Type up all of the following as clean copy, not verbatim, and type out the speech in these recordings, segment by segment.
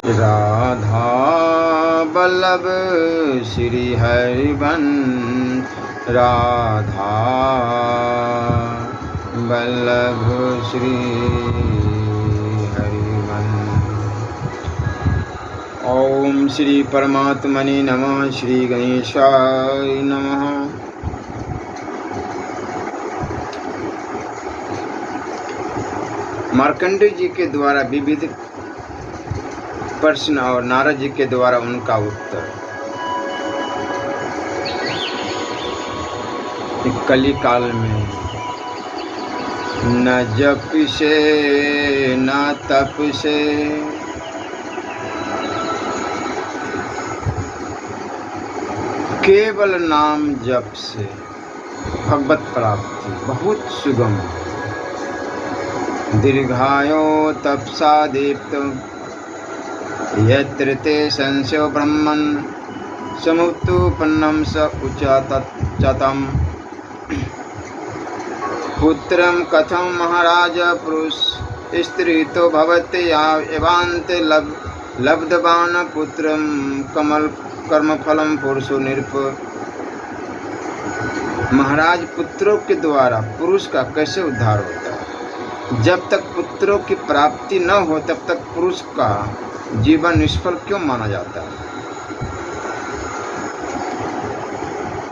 राधा वल्लभ श्री हरिवंश, राधा वल्लभ श्री हरिवंश। ओम श्री परमात्मने नमः। श्री गणेशाय नमः। मार्कंडेय जी के द्वारा विविध प्रश्न और नारद जी के द्वारा उनका उत्तर। कली काल में न जप से न तप से केवल नाम जप से भगवत प्राप्ति बहुत सुगम है। दीर्घायो तपसा दीप्त यत्र ते संशयो ब्रह्मन् समुत्पन्नं स उच्चतम। पुत्रं कथं महाराज पुरुष स्त्रीतो भवते एवान्ते लब्धवान् पुत्रं कमल कर्मफलं पुरुषो निरप। महाराज, पुत्रों के द्वारा पुरुष का कैसे उद्धार होता है? जब तक पुत्रों की प्राप्ति न हो तब तक पुरुष का जीवन निष्फल क्यों माना जाता है?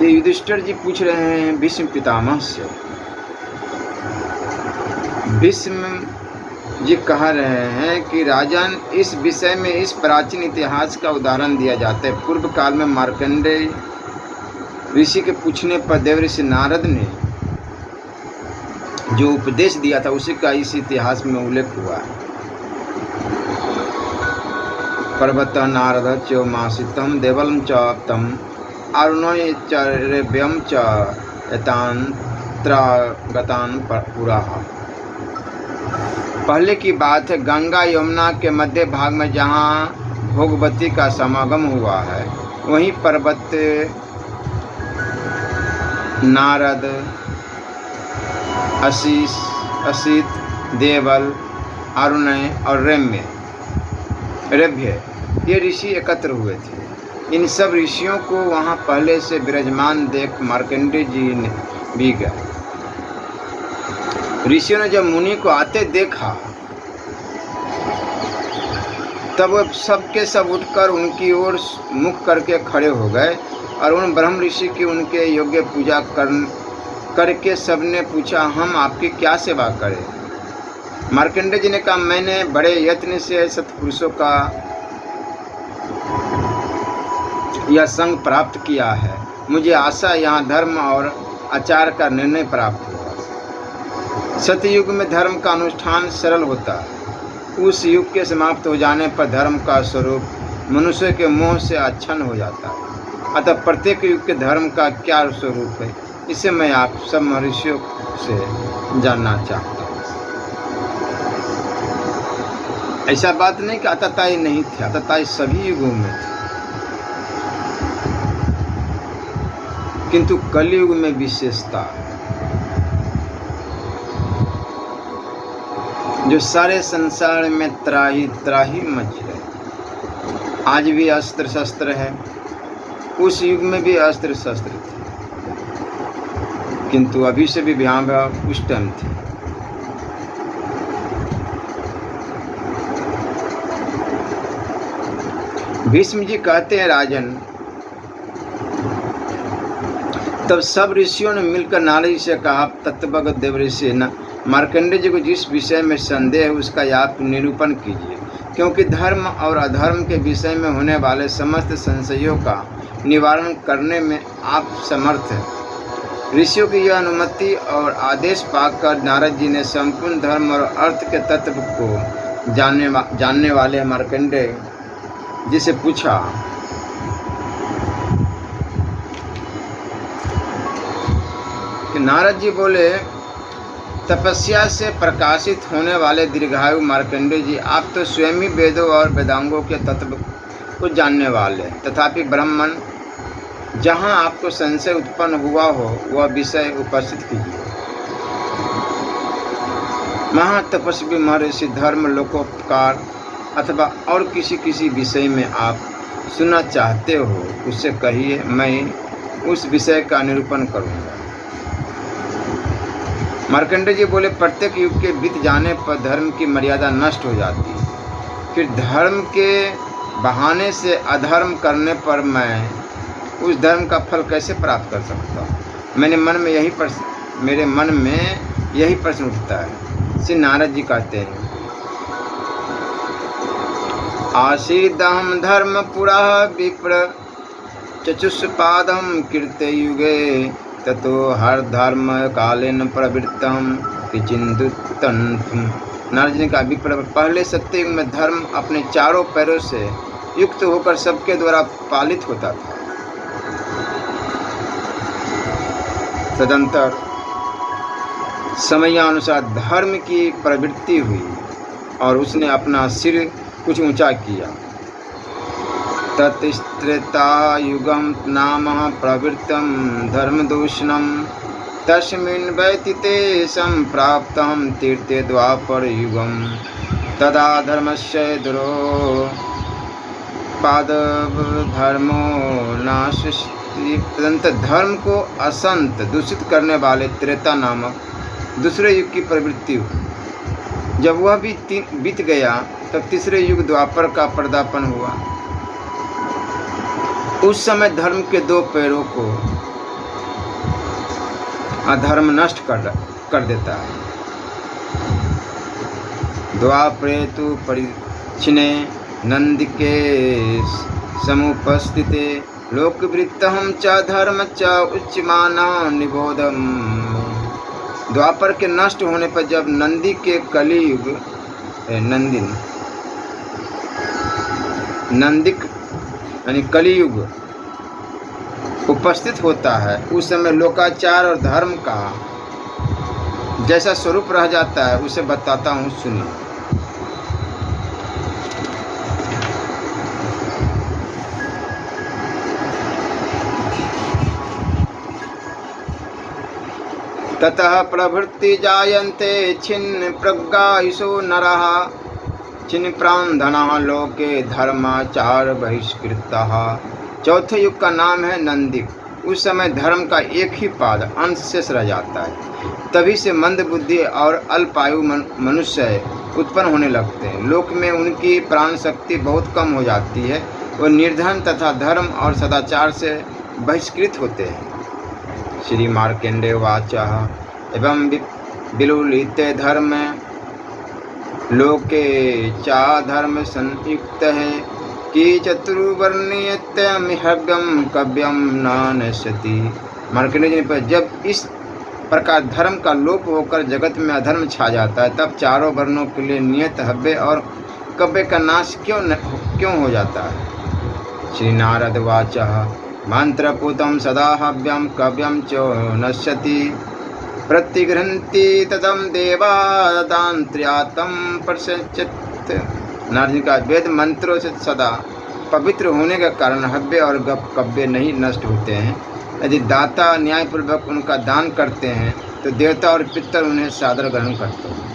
ये युधिष्ठिर जी पूछ रहे हैं भीष्म पितामह से। भीष्म जी कह रहे हैं कि राजन, इस विषय में इस प्राचीन इतिहास का उदाहरण दिया जाता है। पूर्व काल में मार्कंडेय ऋषि के पूछने पर देवर्षि नारद ने जो उपदेश दिया था उसी का इस इतिहास में उल्लेख हुआ है। पर्वत नारद च मासितम देवलम च तम अरुणय चर्यव्यम च यतान्त्रागतान पुराः। पहले की बात है, गंगा यमुना के मध्य भाग में जहाँ भोगवती का समागम हुआ है, वहीं पर्वत नारद, असित, देवल, अरुणय और रभ्य ये ऋषि एकत्र हुए थे। इन सब ऋषियों को वहाँ पहले से विराजमान देख मार्कंडेय जी ने भी गए। ऋषियों ने जब मुनि को आते देखा तब वो सबके सब उठकर उनकी ओर मुख करके खड़े हो गए और उन ब्रह्म ऋषि की उनके योग्य पूजा करके सबने पूछा, हम आपकी क्या सेवा करें? मार्कंडेय जी ने कहा, मैंने बड़े यत्न से सत्पुरुषों का यह संग प्राप्त किया है। मुझे आशा यहाँ धर्म और आचार का निर्णय प्राप्त हुआ। सतयुग में धर्म का अनुष्ठान सरल होता है। उस युग के समाप्त हो जाने पर धर्म का स्वरूप मनुष्य के मोह से अच्छन्न हो जाता है। अतः प्रत्येक युग के धर्म का क्या स्वरूप है, इसे मैं आप सब महर्षियों से जानना चाहता हूँ। ऐसा बात नहीं कि अतताई नहीं थे, अतताई सभी युगों में थे, किंतु कलयुग में विशेषता जो सारे संसार में त्राही त्राही मच रहे। आज भी अस्त्र शस्त्र है, उस युग में भी अस्त्र शस्त्र थे, किंतु अभी से भी भयावह उस टाइम थे। भीष्म जी कहते हैं, राजन, तब सब ऋषियों ने मिलकर नारद जी से कहा, तत्वगत देवर्षि मार्कंडेय जी को जिस विषय में संदेह है उसका आप निरूपण कीजिए, क्योंकि धर्म और अधर्म के विषय में होने वाले समस्त संशयों का निवारण करने में आप समर्थ हैं। ऋषियों की यह अनुमति और आदेश पाकर नारद जी ने संपूर्ण धर्म और अर्थ के तत्व को जानने वाले मार्कंडेय जी से पूछा कि नारद जी बोले, तपस्या से प्रकाशित होने वाले दीर्घायु मार्कंडेय जी, आप तो स्वयं ही वेदों और वेदांगों के तत्व को जानने वाले हैं, तथापि ब्राह्मण जहाँ आपको संशय उत्पन्न हुआ हो वह विषय उपस्थित कीजिए। महातपस्वी महर्षि धर्म लोकोपकार अथवा और किसी विषय में आप सुनना चाहते हो उससे कहिए, मैं उस विषय का निरूपण करूँगा। मार्कंडेय जी बोले, प्रत्येक युग के बीत जाने पर धर्म की मर्यादा नष्ट हो जाती है। फिर धर्म के बहाने से अधर्म करने पर मैं उस धर्म का फल कैसे प्राप्त कर सकता हूँ? मेरे मन में यही प्रश्न उठता है। श्री नारद जी कहते हैं, आसीदहं धर्म पुरा विप्र चतुष्पादं कीर्ते युगे ततो हर धर्म कालेन प्रवृत्तम किचिंदुत्तम। नारद जी का विप्र, पहले सत्ययुग में धर्म अपने चारों पैरों से युक्त होकर सबके द्वारा पालित होता था। तदंतर समयानुसार धर्म की प्रवृत्ति हुई और उसने अपना सिर कुछ ऊंचा किया। तत्स्त्रेतायुगं नाम प्रवृत्तं धर्मदूषणं तस्मिन् व्यतीते सम्प्राप्तं तीर्थे द्वापरयुगं तदा धर्मस्य दुरोपादधर्मो नाशस्ति। तदंतर धर्म को असंत दूषित करने वाले त्रेता नामक दूसरे युग की प्रवृत्ति हुई। जब वह भी बीत गया तब तीसरे युग द्वापर का पर्दापण हुआ। उस समय धर्म के दो पैरों को अधर्म नष्ट कर देता है। द्वापरे तु परिच्छिन्ने नंदिके समुपस्थिते लोकवृत्तहं च धर्म च उच्यमाना निबोधम। द्वापर के नष्ट होने पर जब नंदी के कलियुग नंदिक यानी कलियुग उपस्थित होता है, उस समय लोकाचार और धर्म का जैसा स्वरूप रह जाता है उसे बताता हूँ, सुनिए। ततः प्रभृति जायन्ते छिन्न प्रज्ञायुषो नरः छिन्न प्राणधनः लोके धर्माचार बहिष्कृतः। चौथे युग का नाम है नंदिक। उस समय धर्म का एक ही पाद अंश शेष रह जाता है। तभी से मंद बुद्धि और अल्पायु मनुष्य उत्पन्न होने लगते हैं। लोक में उनकी प्राण शक्ति बहुत कम हो जाती है। वो निर्धन तथा धर्म और सदाचार से बहिष्कृत होते हैं। श्री मार्कंडेय वाच एवं विलुलिते धर्म लोके चा धर्म संयुक्त है कि चतुर्वर्णीयत्यमिहगम कव्यम न नश्यति। मार्कंडेय जी पर जब इस प्रकार धर्म का लोप होकर जगत में अधर्म छा जाता है तब चारों वर्णों के लिए नियत हव्य और कव्य का नाश क्यों हो जाता है? श्री नारद वाच मंत्रपूतं सदा हव्यं कव्यं च नश्यति प्रतिगृह्णन्ति तदं देवा दान्त्र्यातं प्रसज्जत। नारद जी का वेद मंत्रों से सदा पवित्र होने के कारण हव्य और कव्य नहीं नष्ट होते हैं। यदि दाता न्यायपूर्वक उनका दान करते हैं तो देवता और पितर उन्हें सादर ग्रहण करते हैं।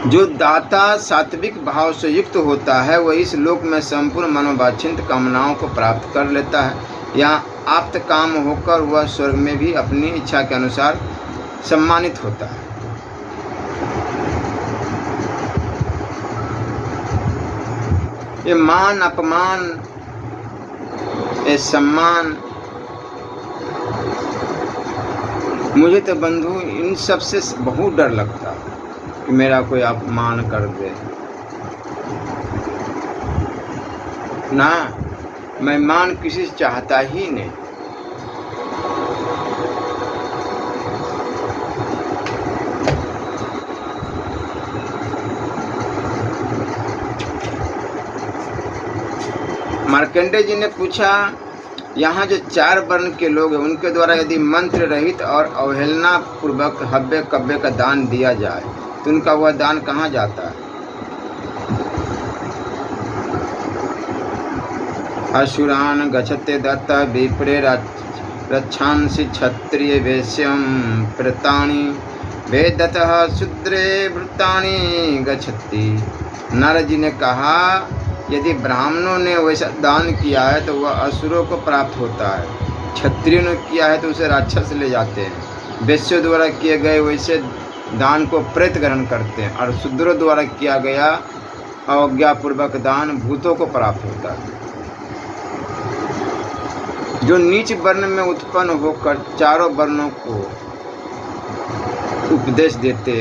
जो दाता सात्विक भाव से युक्त होता है वह इस लोक में संपूर्ण मनोवांछित कामनाओं को प्राप्त कर लेता है। यहाँ आप्त काम होकर वह स्वर्ग में भी अपनी इच्छा के अनुसार सम्मानित होता है। ये मान अपमान, ये सम्मान, मुझे तो बंधु इन सब से बहुत डर लगता है कि मेरा कोई अपमान कर दे ना। मैं मान किसी से चाहता ही नहीं। मार्कंडेय जी ने पूछा, यहाँ जो चार वर्ण के लोग हैं उनके द्वारा यदि मंत्र रहित और अवहेलना पूर्वक हव्य कव्य का दान दिया जाए तो उनका वह दान कहाँ जाता है? असुरान गच्छते दत्त विप्रे रक्षांसि क्षत्रिय वैश्यं प्रतानि वेदतः शूद्रे भृतानि गच्छति। नारद जी ने कहा, यदि ब्राह्मणों ने वैसा दान किया है तो वह असुरों को प्राप्त होता है, क्षत्रियों ने किया है तो उसे राक्षस ले जाते हैं, वैश्यों द्वारा किए गए वैसे दान को प्रेत ग्रहण करते हैं, और शूद्रों द्वारा किया गया अवज्ञापूर्वक दान भूतों को प्राप्त होता है। जो नीच वर्ण में उत्पन्न होकर चारों वर्णों को उपदेश देते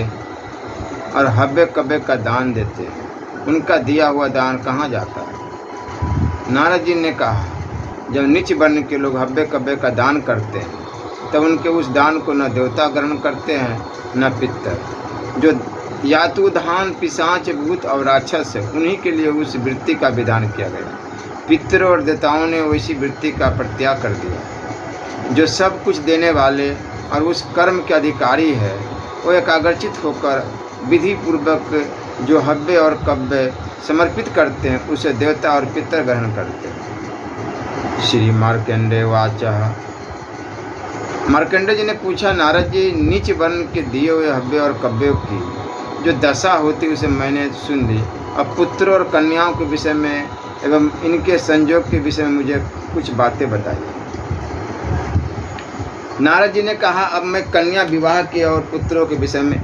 और हव्य कव्य का दान देते, उनका दिया हुआ दान कहाँ जाता है? नारद जी ने कहा, जब नीच वर्ण के लोग हव्य कव्य का दान करते हैं तब उनके उस दान को न देवता ग्रहण करते हैं न पितर। जो यातुधान पिशाच भूत और राक्षस है, उन्हीं के लिए उस वृत्ति का विधान किया गया। पितरों और देवताओं ने वैसी वृत्ति का परित्याग कर दिया। जो सब कुछ देने वाले और उस कर्म के अधिकारी है, वो एकाग्रचित होकर विधि पूर्वक जो हव्य और कव्य समर्पित करते हैं उसे देवता और पितर ग्रहण करते हैं। श्री मार्कंडेय वाचः। मार्कंडेय जी ने पूछा, नारद जी, नीच वर्ण के दिए हुए हव्य और कव्यों की जो दशा होती उसे मैंने सुन ली। अब पुत्रों और कन्याओं के विषय में एवं इनके संयोग के विषय में मुझे कुछ बातें बताइए। नारद जी ने कहा, अब मैं कन्या विवाह के और पुत्रों के विषय में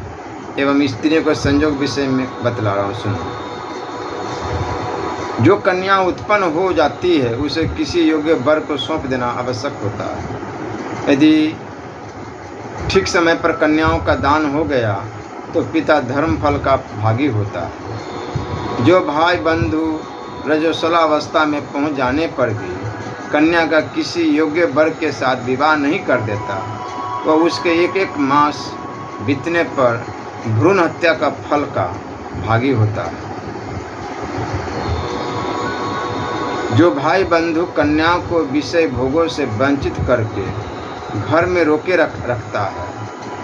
एवं स्त्रियों के संयोग विषय में बतला रहा हूँ, सुनो। जो कन्या उत्पन्न हो जाती है उसे किसी योग्य वर को सौंप देना आवश्यक होता है। यदि ठीक समय पर कन्याओं का दान हो गया तो पिता धर्म फल का भागी होता है। जो भाई बंधु रजोशलावस्था में पहुंच जाने पर भी कन्या का किसी योग्य वर के साथ विवाह नहीं कर देता, वह उसके एक एक मास बीतने पर भ्रूण हत्या का फल का भागी होता है। जो भाई बंधु कन्या को विषय भोगों से वंचित करके घर में रोके रखता है,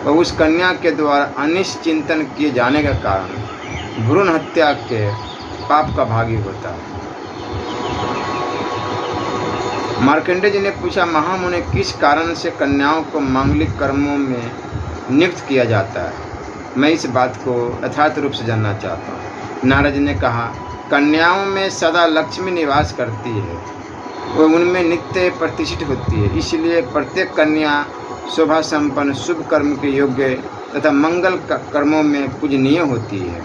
वह उस कन्या के द्वारा अनिष्ट चिंतन किए जाने के कारण भ्रूण हत्या के पाप का भागी होता है। मार्कंडेय जी ने पूछा, महामुनि, किस कारण से कन्याओं को मांगलिक कर्मों में नियुक्त किया जाता है? मैं इस बात को यथार्थ रूप से जानना चाहता हूँ। नारद जी ने कहा, कन्याओं में सदा लक्ष्मी निवास करती है, वह उनमें नित्य प्रतिष्ठित होती है, इसलिए प्रत्येक कन्या शोभा संपन्न शुभ कर्म के योग्य तथा मंगल कर्मों में पूजनीय होती है।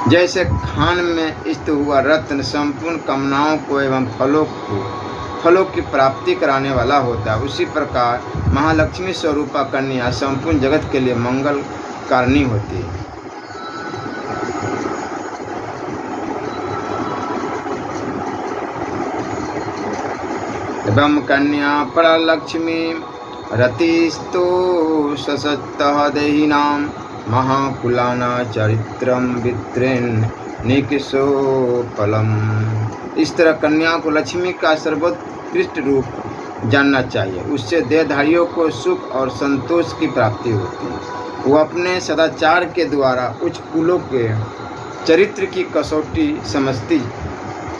जैसे खान में स्थित हुआ रत्न संपूर्ण कामनाओं को एवं फलों की प्राप्ति कराने वाला होता है, उसी प्रकार महालक्ष्मी स्वरूपा कन्या संपूर्ण जगत के लिए मंगल कारणी होती है। एवं कन्या परलक्ष्मी रतिस्तो ससत्तः देहिनां महाकुलाना चरित्रम वित्रेन निकिशो फलम। इस तरह कन्या को लक्ष्मी का सर्वोत्कृष्ट रूप जानना चाहिए, उससे देहधारियों को सुख और संतोष की प्राप्ति होती है। वो अपने सदाचार के द्वारा उच्च कुलों के चरित्र की कसौटी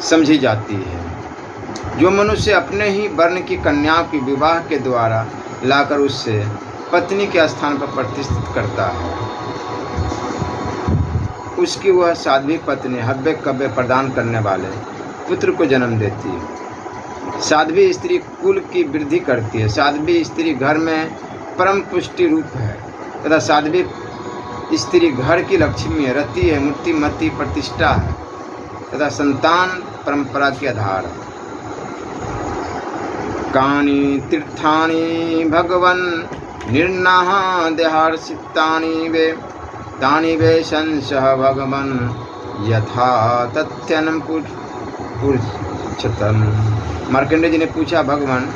समझी जाती है। जो मनुष्य अपने ही वर्ण की कन्या की विवाह के द्वारा लाकर उससे पत्नी के स्थान पर प्रतिष्ठित करता है, उसकी वह साध्वी पत्नी हव्य कव्य प्रदान करने वाले पुत्र को जन्म देती है। साध्वी स्त्री कुल की वृद्धि करती है। साध्वी स्त्री घर में परम पुष्टि रूप है तथा साध्वी स्त्री घर की लक्ष्मी है, रति है, मूर्तिमती प्रतिष्ठा है तथा संतान परंपरा के आधार है। कानि तीर्थानि भगवन् निर्नाह देहार्षितानि वे तानि वे संशः भगवन् यथा तथ्यनं पुरुषोत्तम। मार्कंडेय जी ने पूछा, भगवान,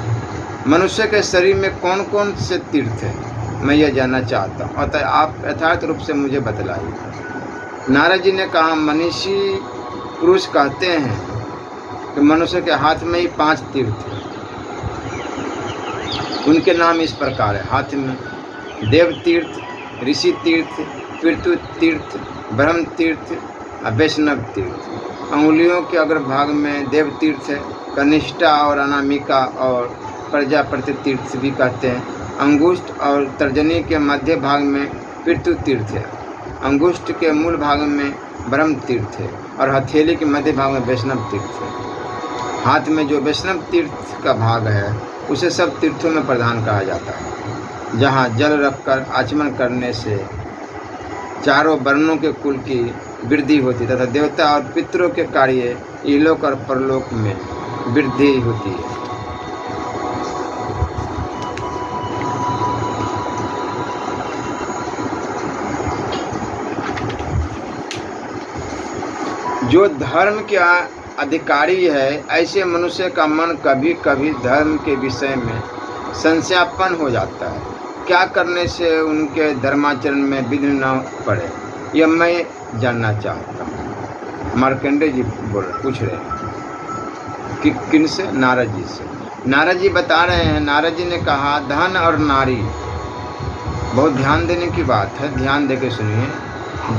मनुष्य के शरीर में कौन कौन से तीर्थ हैं? मैं यह जानना चाहता हूँ, अतः आप यथार्थ रूप से मुझे बतलाइए। नारद जी ने कहा, मनीषी पुरुष कहते हैं कि मनुष्य के हाथ में ही 5 तीर्थ हैं। उनके नाम इस प्रकार है। हाथ में देव तीर्थ, ऋषि तीर्थ, पृथु तीर्थ, ब्रह्म तीर्थ, वैष्णव तीर्थ। अंगुलियों के अग्रभाग में देव तीर्थ है, कनिष्ठा और अनामिका और प्रजापति तीर्थ भी कहते हैं। अंगुष्ठ और तर्जनी के मध्य भाग में पृथु तीर्थ है। अंगुष्ठ के मूल भाग में ब्रह्म तीर्थ है और हथेली के मध्य भाग में वैष्णव तीर्थ है। हाथ में जो वैष्णव तीर्थ का भाग है उसे सब तीर्थों में प्रधान कहा जाता है, जहाँ जल रखकर आचमन करने से चारों वर्णों के कुल की वृद्धि होती तथा देवता और पितरों के कार्य इहलोक और परलोक में वृद्धि होती है। जो धर्म के अधिकारी है ऐसे मनुष्य का मन कभी कभी धर्म के विषय में संशयापन हो जाता है। क्या करने से उनके धर्माचरण में विघ्न न पड़े, यह मैं जानना चाहता हूँ। मार्कंडेय जी पूछ रहे हैं कि किन से? नारद जी से। नारद जी बता रहे हैं, नारद जी ने कहा धन और नारी, बहुत ध्यान देने की बात है, ध्यान देके सुनिए।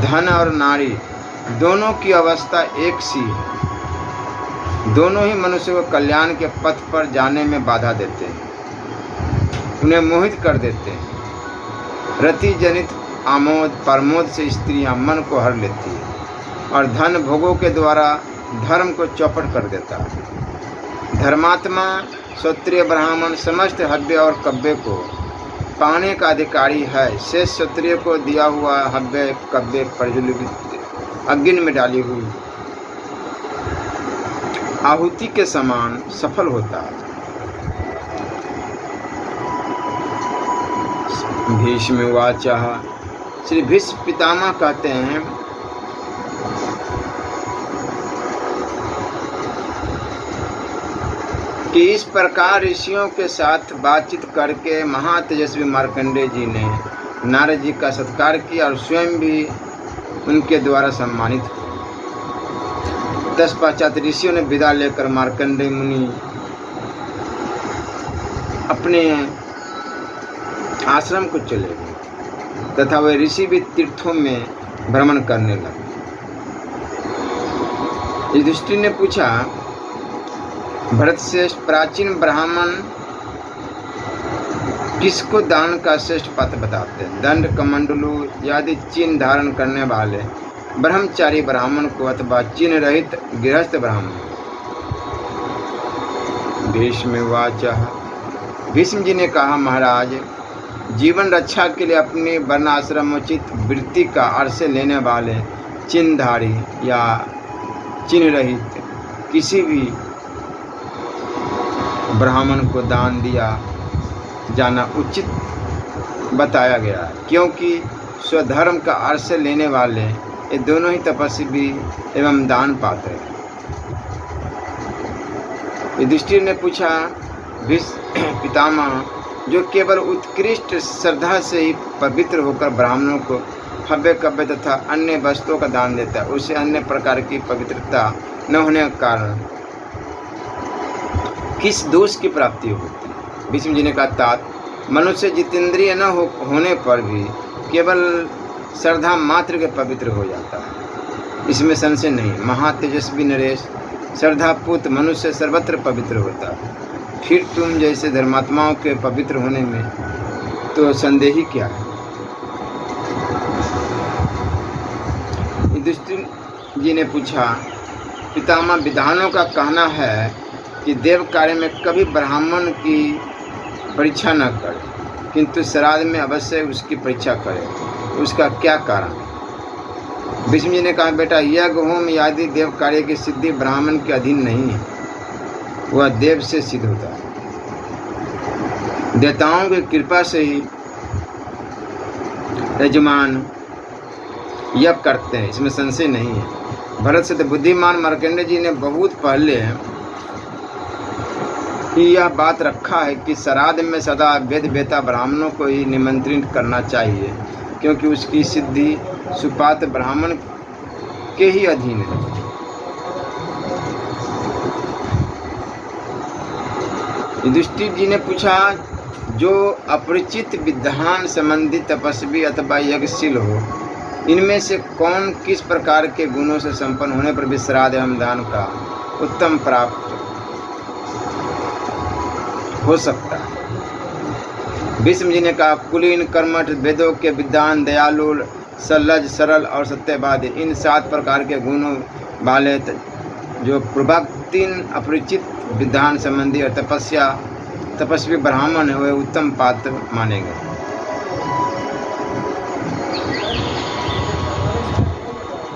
धन और नारी दोनों की अवस्था एक सी है। दोनों ही मनुष्य को कल्याण के पथ पर जाने में बाधा देते हैं, उन्हें मोहित कर देते हैं। रति जनित आमोद प्रमोद से स्त्रियां मन को हर लेती है और धन भोगों के द्वारा धर्म को चौपट कर देता है। धर्मात्मा क्षत्रिय ब्राह्मण समस्त हव्य और कव्य को पाने का अधिकारी है। शेष क्षत्रिय को दिया हुआ हव्य कव्य प्रज्वलित अग्नि में डाली हुई आहुति के समान सफल होता है। भीष्म उवाच, श्री भीष्म पितामह कहते हैं, कि इस प्रकार ऋषियों के साथ बातचीत करके महातेजस्वी मार्कंडेय जी ने नारद जी का सत्कार किया और स्वयं भी उनके द्वारा सम्मानित हुए। तत्पश्चात ऋषियों ने विदा लेकर मार्कंडेय मुनि अपने आश्रम को चले गए तथा वे ऋषि भी तीर्थों में भ्रमण करने लगे। युधिष्ठिर ने पूछा, भरत श्रेष्ठ, प्राचीन ब्राह्मण किसको दान का श्रेष्ठ पात्र बताते हैं? दंड, कमंडलू आदि चिन्ह धारण करने वाले ब्रह्मचारी ब्राह्मण को अथवा चिन्ह रहित गृहस्थ ब्राह्मण? भीष्म उवाच, भीष्म जी ने कहा, महाराज, जीवन रक्षा के लिए अपनी वर्णाश्रमोचित वृत्ति का आश्रय लेने वाले चिन्हधारी या चिन्ह रहित किसी भी ब्राह्मण को दान दिया जाना उचित बताया गया है, क्योंकि स्वधर्म का आश्रय लेने वाले ये दोनों ही तपस्वी एवं दान पात्र हैं। युधिष्ठिर ने पूछा, पितामह, जो केवल उत्कृष्ट श्रद्धा से ही पवित्र होकर ब्राह्मणों को हव्य कव्य तथा अन्य वस्तुओं का दान देता है, उसे अन्य प्रकार की पवित्रता न होने के कारण किस दोष की प्राप्ति होती? भीष्म जी ने कहा, तात, मनुष्य जितेंद्रिय न होने पर भी केवल श्रद्धा मात्र के पवित्र हो जाता है, इसमें संशय नहीं। महातेजस्वी नरेश, श्रद्धापूत मनुष्य सर्वत्र पवित्र होता है, फिर तुम जैसे धर्मात्माओं के पवित्र होने में तो संदेह ही क्या है? युधिष्ठिर जी ने पूछा, पितामह, विद्वानों का कहना है कि देव कार्य में कभी ब्राह्मण की परीक्षा न करे, किंतु श्राद्ध में अवश्य उसकी परीक्षा करे, उसका क्या कारण? भीष्म जी ने कहा, बेटा, यज्ञ होम आदि देव कार्य की सिद्धि ब्राह्मण के अधीन नहीं है, वह देव से सिद्ध होता है। देवताओं की कृपा से ही यजमान यज्ञ करते हैं, इसमें संशय नहीं है। भरत से बुद्धिमान मार्कंडेय जी ने बहुत पहले ही यह बात रखा है कि श्राद्ध में सदा वेद वेता ब्राह्मणों को ही निमंत्रित करना चाहिए, क्योंकि उसकी सिद्धि सुपात्र ब्राह्मण के ही अधीन है। युधिष्ठिर जी ने पूछा, जो अपरिचित विद्वान संबंधी तपस्वी अथवा यज्ञशील हो, इनमें से कौन किस प्रकार के गुणों से संपन्न होने पर भी श्राद्ध एवं दान का उत्तम प्राप्त हो सकता है? भीष्म जी ने कहा, कुलीन, कर्मठ, वेदों के विद्वान, दयालु, सलज, सरल और सत्यवादी, इन 7 प्रकार के गुणों वाले जो पूर्वक 3 अपरिचित विधान संबंधी और तपस्वी ब्राह्मण है, वे उत्तम पात्र माने गए।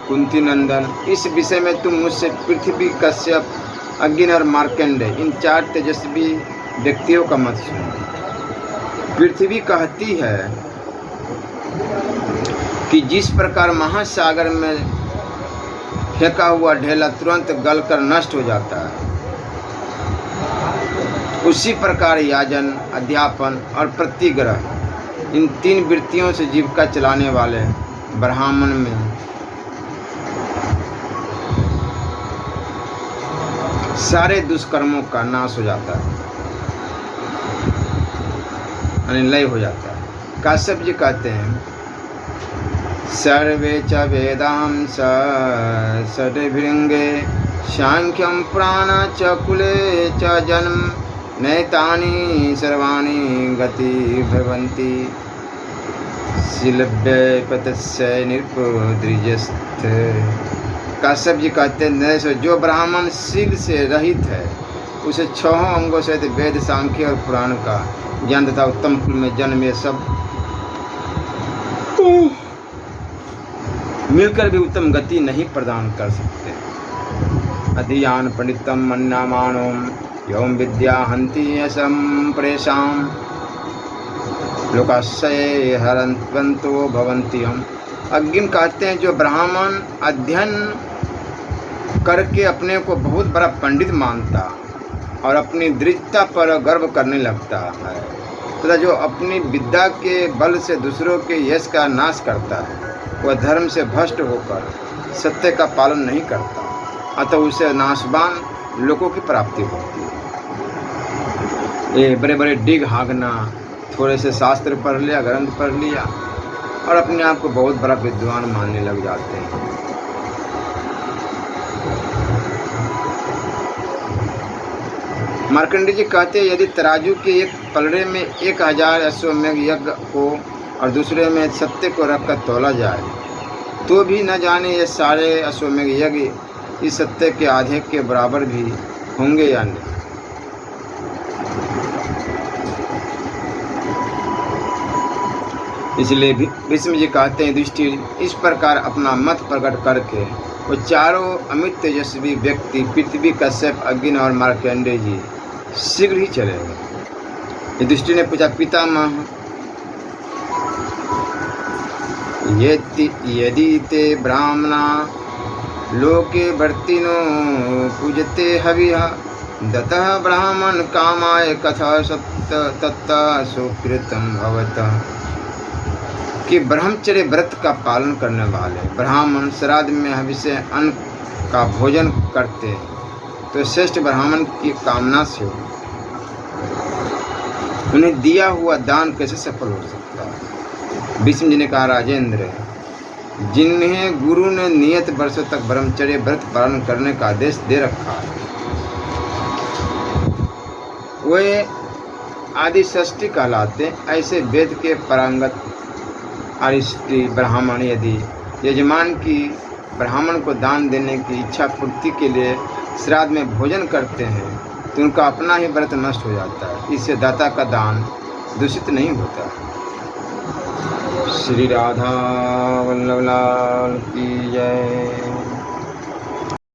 कुंती नंदन, इस विषय में तुम मुझसे पृथ्वी, कश्यप, अग्नि और मार्कंडेय, इन 4 तेजस्वी व्यक्तियों का मत सुनो। पृथ्वी कहती है कि जिस प्रकार महासागर में फेंका हुआ ढेला तुरंत गलकर नष्ट हो जाता है, उसी प्रकार याजन, अध्यापन और प्रतिग्रह, इन 3 वृत्तियों से जीविका चलाने वाले ब्राह्मण में सारे दुष्कर्मों का नाश हो जाता है, लय हो जाता है। काश्यप जी कहते हैं, सर्वे च वेदांस षड्भृंगे सांख्यम प्राण च कुले च जन्म नैतानि सर्वाणि गति भवन्ति शिलभ्य पतस्य निरुपद्रिजस्थ। काश्यप जी कहते हैं, जो ब्राह्मण शील से रहित है उसे 6 अंगों सहित वेद, सांख्य और पुराण का ज्ञान तथा उत्तम कुल में जन्म, ये सब मिलकर भी उत्तम गति नहीं प्रदान कर सकते। अधियान पंडितम मन्नामानो यौम विद्या हंति असम प्रेषाम लोकाश्रय हरंतो भवन्ति हम। अग्नि कहते हैं, जो ब्राह्मण अध्ययन करके अपने को बहुत बड़ा पंडित मानता और अपनी दृढ़ता पर गर्व करने लगता है तथा जो अपनी विद्या के बल से दूसरों के यश का नाश करता है, वह धर्म से भ्रष्ट होकर सत्य का पालन नहीं करता, अतः उसे नाशवान लोगों की प्राप्ति होती है। ये बड़े बड़े डिग हाँकना, थोड़े से शास्त्र पढ़ लिया, ग्रंथ पढ़ लिया और अपने आप को बहुत बड़ा विद्वान मानने लग जाते हैं। मार्कंडेय जी कहते हैं, यदि तराजू के एक पलड़े में 1000 अश्वमेघ यज्ञ को और दूसरे में सत्य को रखकर तोला जाए, तो भी न जाने ये सारे अश्वमेघ यज्ञ इस सत्य के आधे के बराबर भी होंगे या नहीं। इसलिए भीष्म जी कहते हैं, युधिष्ठिर, इस प्रकार अपना मत प्रकट करके वो 4 अमित तेजस्वी व्यक्ति पृथ्वी, कश्यप, अग्नि और मार्कंडेय जी शीघ्र ही चले गए। युधिष्ठिर ने पूछा, पितामह, यदि ते ब्राह्मणा लोके वर्तिनो पूजते हविः दतः ब्राह्मण कामाय कथा तत्ता सुकृतं भवतः। कि ब्रह्मचर्य व्रत का पालन करने वाले ब्राह्मण श्राद्ध में हविष्य अन्न का भोजन करते हैं तो श्रेष्ठ ब्राह्मण की कामना से उन्हें दिया हुआ दान कैसे सफल हो सकता है। भीष्म जी ने कहा, राजेंद्र, जिन्हें गुरु ने नियत वर्षों तक ब्रह्मचर्य व्रत पालन करने का आदेश दे रखा है, वे आदि षष्ठी कहलाते। ऐसे वेद के पारंगत अरिष्टि ब्राह्मण यदि यजमान की ब्राह्मण को दान देने की इच्छा पूर्ति के लिए श्राद्ध में भोजन करते हैं तो उनका अपना ही व्रत नष्ट हो जाता है। इससे दाता का दान दूषित नहीं होता। श्री राधा वल्लभ लाल की जय।